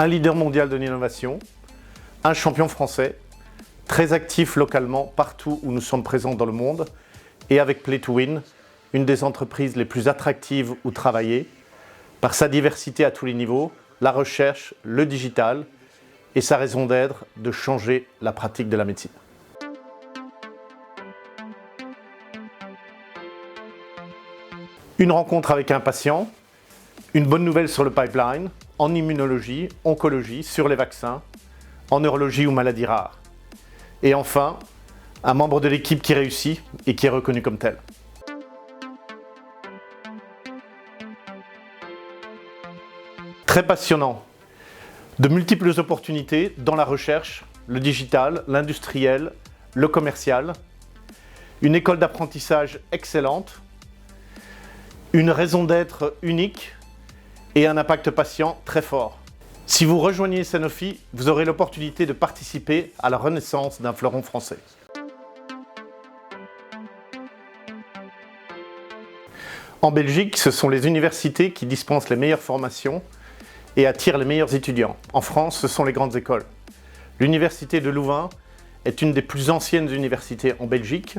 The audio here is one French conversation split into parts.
un leader mondial de l'innovation, un champion français, très actif localement partout où nous sommes présents dans le monde et avec Play to Win, une des entreprises les plus attractives où travailler, par sa diversité à tous les niveaux, la recherche, le digital et sa raison d'être de changer la pratique de la médecine. Une rencontre avec un patient, une bonne nouvelle sur le pipeline, en immunologie, oncologie, sur les vaccins, en neurologie ou maladies rares. Et enfin, un membre de l'équipe qui réussit et qui est reconnu comme tel. Très passionnant. De multiples opportunités dans la recherche, le digital, l'industriel, le commercial. Une école d'apprentissage excellente. Une raison d'être unique et un impact patient très fort. Si vous rejoignez Sanofi, vous aurez l'opportunité de participer à la renaissance d'un fleuron français. En Belgique, ce sont les universités qui dispensent les meilleures formations et attirent les meilleurs étudiants. En France, ce sont les grandes écoles. L'université de Louvain est une des plus anciennes universités en Belgique,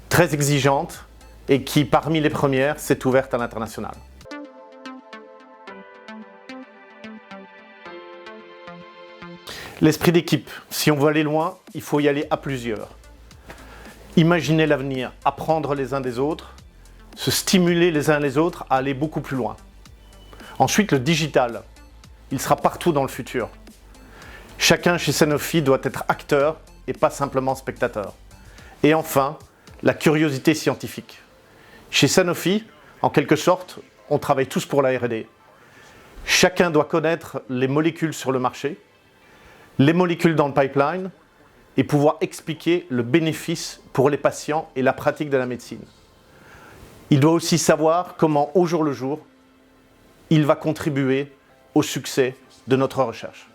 très exigeante, et qui, parmi les premières, s'est ouverte à l'international. L'esprit d'équipe. Si on veut aller loin, il faut y aller à plusieurs. Imaginer l'avenir, apprendre les uns des autres, se stimuler les uns les autres à aller beaucoup plus loin. Ensuite, le digital. Il sera partout dans le futur. Chacun chez Sanofi doit être acteur et pas simplement spectateur. Et enfin, la curiosité scientifique. Chez Sanofi, en quelque sorte, on travaille tous pour la R&D. Chacun doit connaître les molécules sur le marché, les molécules dans le pipeline et pouvoir expliquer le bénéfice pour les patients et la pratique de la médecine. Il doit aussi savoir comment, au jour le jour, il va contribuer au succès de notre recherche.